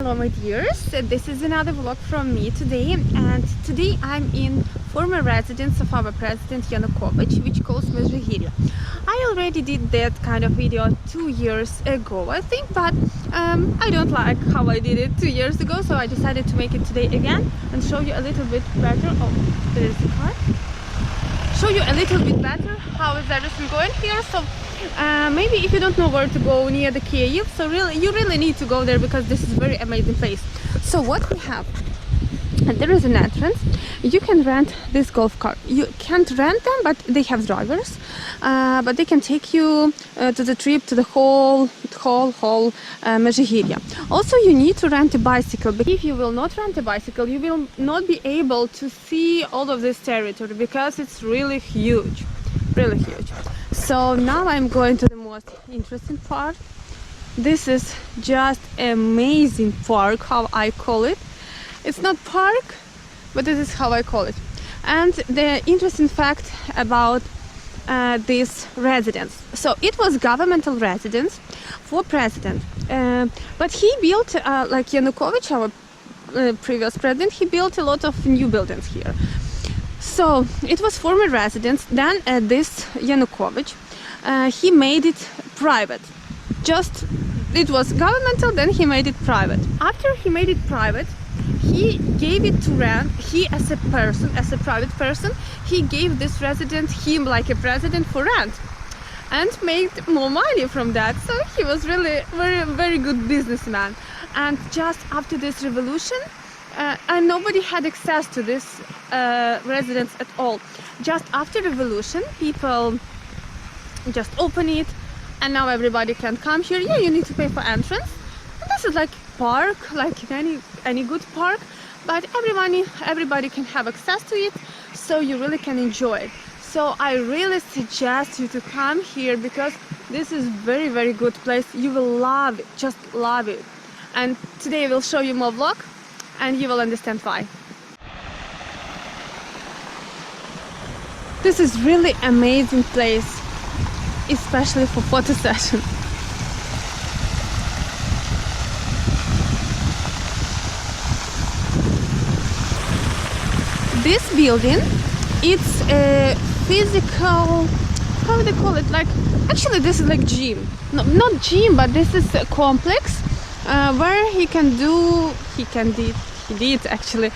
Hello my dears, this is another vlog from me today, and today I'm in former residence of our president Yanukovych, which calls Mezhigirya. I already did that kind of video 2 years ago, I think, but I don't like how I did it 2 years ago, so I decided to make it today again and show you a little bit better. Oh, there is the car. Show you a little bit better how is everything going here. So maybe if you don't know where to go near the Kiev, so you really need to go there because this is a very amazing place. So what we have, there is an entrance. You can rent this golf cart. You can't rent them, but they have drivers, but they can take you to the trip to the whole Mezhigirya. Also, you need to rent a bicycle, but if you will not rent a bicycle, you will not be able to see all of this territory because it's really huge, really huge. So now I'm going to the most interesting part. This is just amazing park, how I call it. It's not park, but this is how I call it. And the interesting fact about this residence. So it was governmental residence for president, but he built, like Yanukovych, our previous president, he built a lot of new buildings here. So it was former residence. Then this Yanukovych, he made it private. Just it was governmental, then he made it private. After he made it private, he gave it to rent. He, as a person, as a private person, he gave this resident him like a president for rent, and made more money from that. So he was really very good businessman. And just after this revolution, and nobody had access to this residence at all. Just after revolution, people just open it, and now everybody can come here. Yeah, you need to pay for entrance. And this is like park, like any good park, but everybody can have access to it, so you really can enjoy it. So I really suggest you to come here because this is very good place. You will love it, just love it. And today I will show you more vlog, and you will understand why. This is really amazing place, especially for photo session. This building, it's a physical, how do they call it? Like, actually this is like gym. No, not gym, but this is a complex where he did actually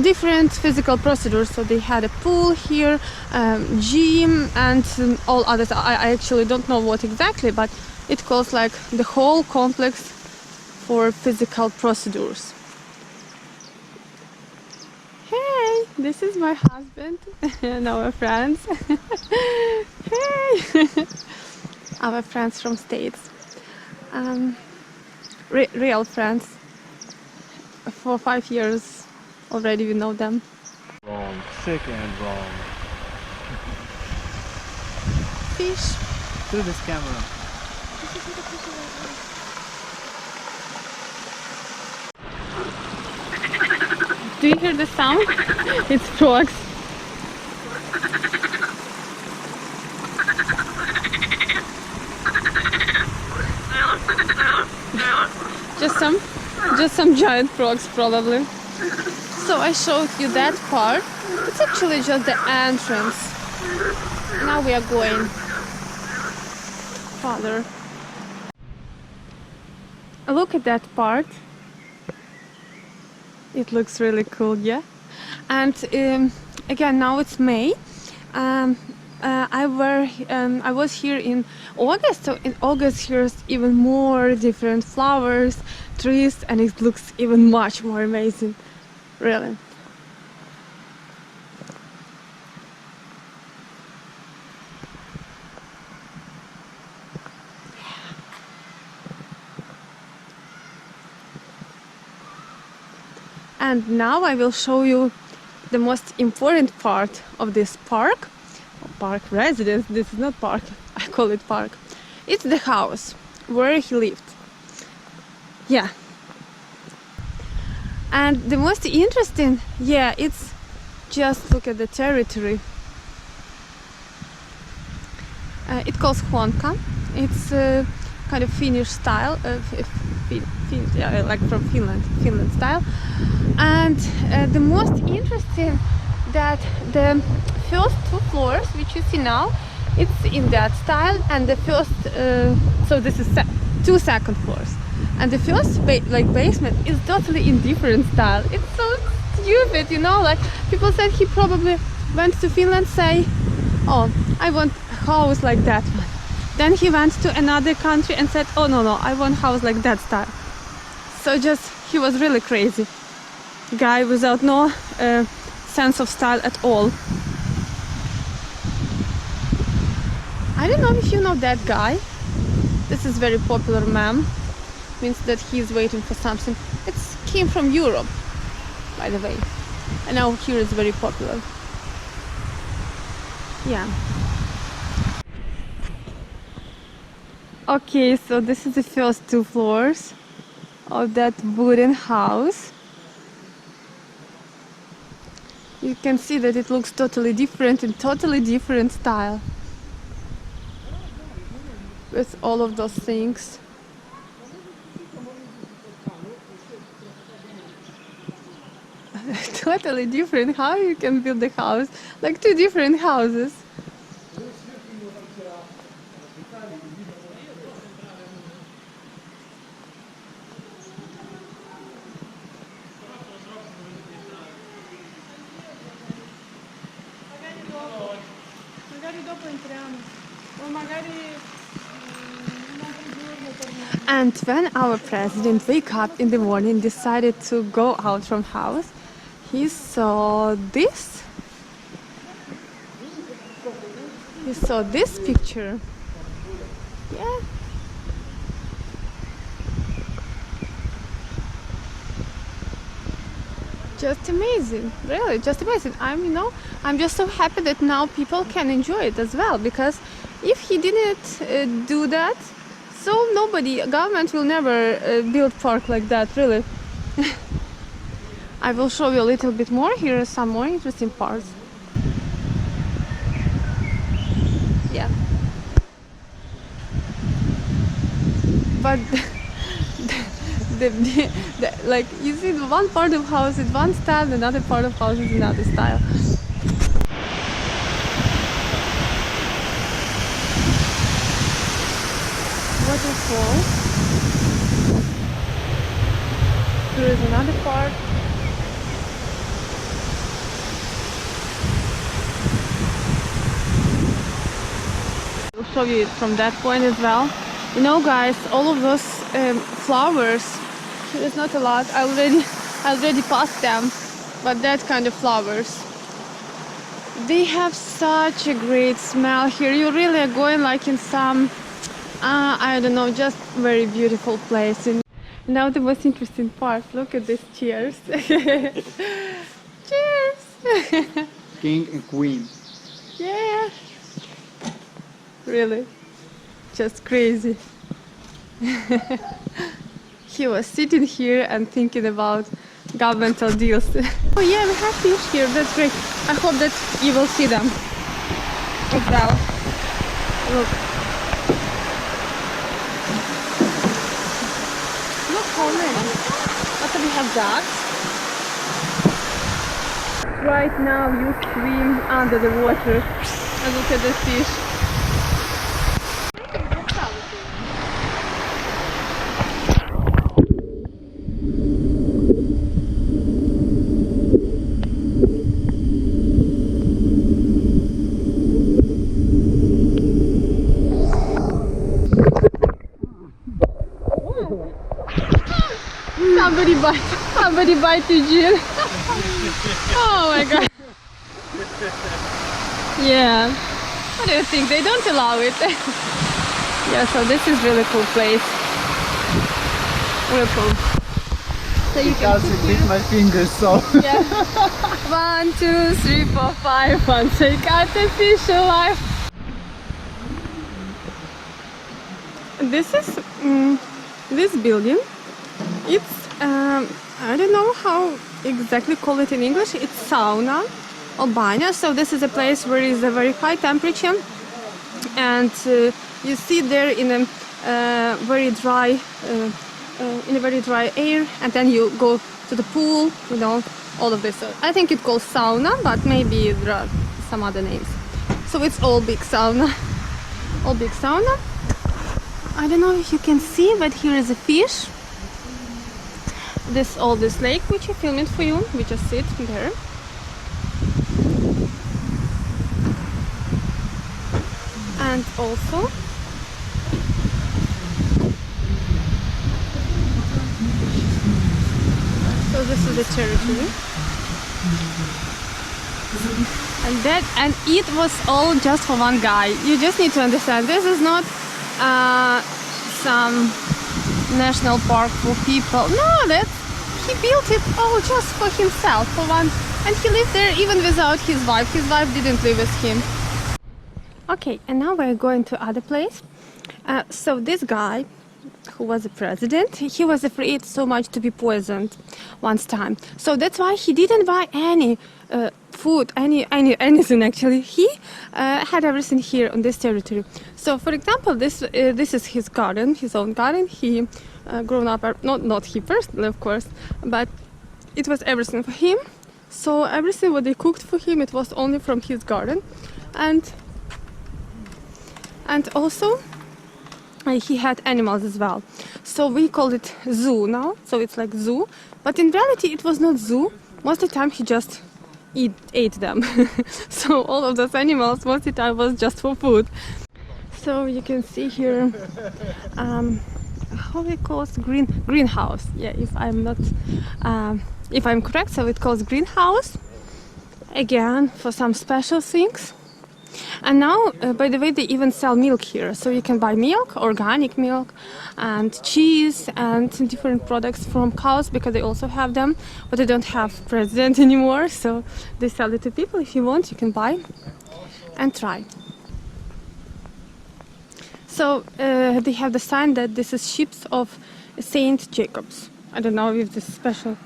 different physical procedures. So they had a pool here, gym, and all others. I actually don't know what exactly, but it calls like the whole complex for physical procedures. Hey, this is my husband and our friends. Hey, our friends from States, real friends. For 5 years already we know them. Wrong, sick and wrong. Fish. Through this camera. Do you hear the sound? It's frogs. Just some giant frogs probably. So I showed you that part. It's actually just the entrance. Now we are going further. Look at that part. It looks really cool, yeah. And again, now it's May. I was here in August, so in August here's even more different flowers, trees, and it looks even much more amazing, really. And now I will show you the most important part of this park residence. This is not park, I call it park. It's the house where he lived. Yeah. And the most interesting, yeah, it's just look at the territory. It calls Honka. It's kind of Finnish style, like from Finland style. And the most interesting that the first 2 floors which you see now, it's in that style, and the first so this is 2 second floors, and the first basement is totally in different style. It's so stupid, you know, like people said he probably went to Finland, say, oh, I want a house like that one. Then he went to another country and said, oh no, I want house like that style. So just, he was really crazy. Guy without no sense of style at all. I don't know if you know that guy. This is very popular meme. Means that he's waiting for something. It came from Europe, by the way. And now here it's very popular. Yeah. Okay, so this is the first 2 floors of that wooden house. You can see that it looks totally different, in totally different style. With all of those things. Totally different. How you can build a house? Like 2 different houses. And when our president wake up in the morning, decided to go out from house, he saw this. He saw this picture. Yeah. Just amazing, really, just amazing. I'm just so happy that now people can enjoy it as well, because if he didn't do that, so government will never build park like that, really. I will show you a little bit more. Here are some more interesting parts. Yeah. But like you see, the one part of house is one style, another part of house is another style. Waterfall. There is another part. I'll show you it from that point as well. You know, guys, all of those flowers. There's not a lot. I already passed them, but that kind of flowers, they have such a great smell here. You really are going like in some, I don't know, just very beautiful place. And now the most interesting part. Look at these chairs. Cheers. King and queen. Yeah. Really, just crazy. He was sitting here and thinking about governmental deals. Oh yeah, we have fish here, that's great. I hope that you will see them as well. Look. Look how many. Also we have ducks. Right now you swim under the water and look at the fish. Somebody bite you, Jill. Oh my god. Yeah. What do you think? They don't allow it. Yeah, so this is really cool place. Real cool. So you can with my fingers, so. Yeah. 1, 2, 3, 4, 5. One take out the fish alive. This is this building. It's I don't know how exactly call it in English. It's sauna or banyo. So this is a place where is a very high temperature, and you sit there in a very dry in a very dry air, and then you go to the pool, you know, all of this. So I think it calls sauna, but maybe there are some other names. So it's all big sauna, all big sauna. I don't know if you can see, but here is a fish. This lake which I filmed for you, we just sit there. And also so this is the territory. And it was all just for one guy. You just need to understand, this is not some national park for people. No, he built it all just for himself, for one, and he lived there even without his wife. His wife didn't live with him. Okay, and now we're going to other place. So this guy, who was the president, he was afraid so much to be poisoned once time. So that's why he didn't buy any food, anything actually. He had everything here on this territory. So for example, this is his garden, his own garden. He grown up, not he personally of course, but it was everything for him. So everything what they cooked for him, it was only from his garden. And also he had animals as well. So we call it zoo now. So it's like zoo, but in reality it was not zoo. Most of the time he just ate them. So all of those animals most of the time was just for food. So you can see here how it calls greenhouse. Yeah, if I'm correct, so it calls greenhouse again for some special things. And now, by the way, they even sell milk here, so you can buy milk, organic milk, and cheese, and different products from cows, because they also have them, but they don't have president anymore, so they sell it to people. If you want, you can buy and try. So they have the sign that this is ships of Saint Jacob's. I don't know if this special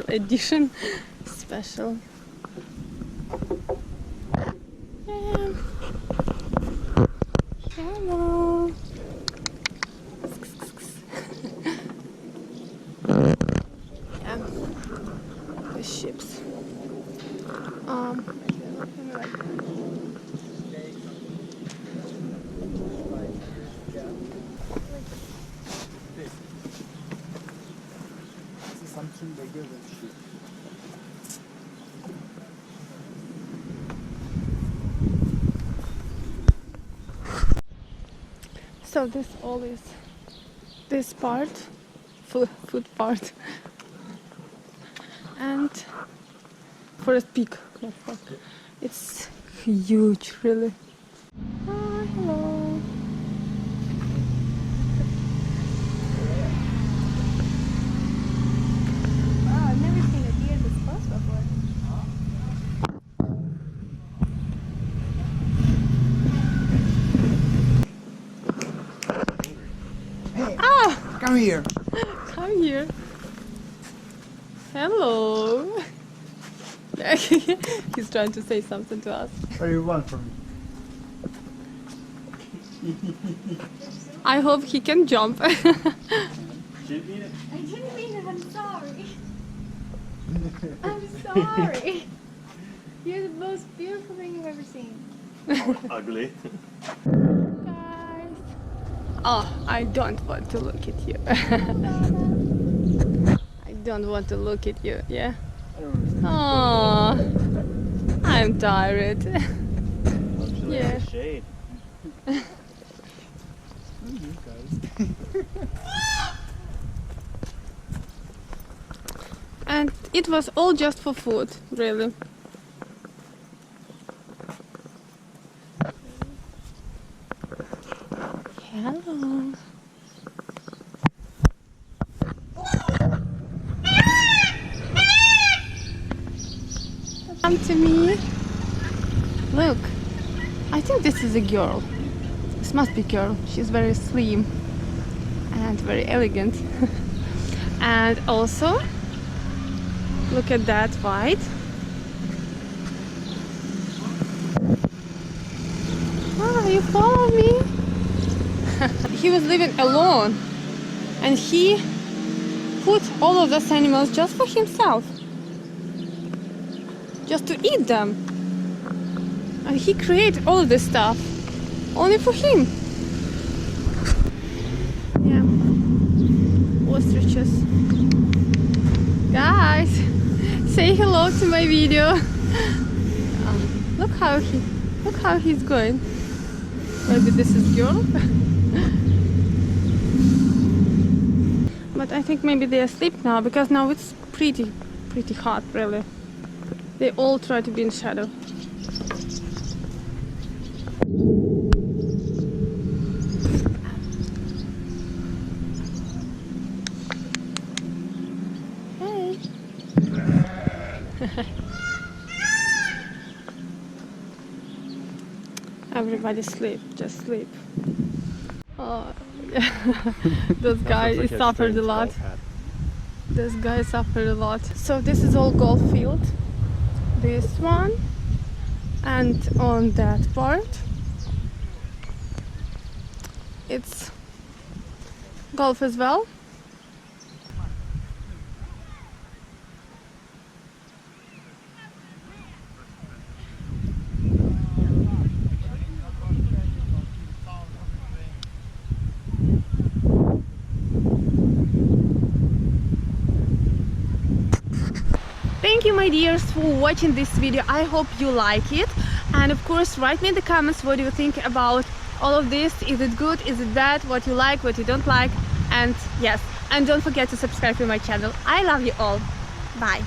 edition, special. Hello. Yeah, the ships. Something bigger than ship. So this all is this part, food part, and forest peak. It's huge, really. Ah, hello. Wow, I've never seen a deer this close before. Ah, Come here. come here. Hello. He's trying to say something to us. What do you want from me? I hope he can jump. I didn't mean it, I'm sorry. I'm sorry. You're the most beautiful thing I've ever seen. Ugly. Guys. Oh, I don't want to look at you. I don't want to look at you, yeah? Oh, I'm tired. Yeah. Shade. And it was all just for food, really. Hello. Come to me. Look, I think this is a girl. This must be a girl. She's very slim and very elegant. And also, look at that white. Ah, you follow me? He was living alone. and he put all of those animals just for himself, just to eat them. And he created all of this stuff only for him. Yeah, ostriches. Guys, say hello to my video. Look how he's going. Maybe this is girl. But I think maybe they are asleep now, because now it's pretty hot, really. They all try to be in shadow. Hey. Everybody sleep, just sleep. Oh, yeah. Those guys suffered a lot. This guy suffered a lot. So this is all golf field. This one, and on that part, it's golf as well. Thank you, my dears, for watching this video. I hope you like it, and of course write me in the comments what do you think about all of this. Is it good, is it bad, what you like, what you don't like, and yes, and don't forget to subscribe to my channel. I love you all. Bye.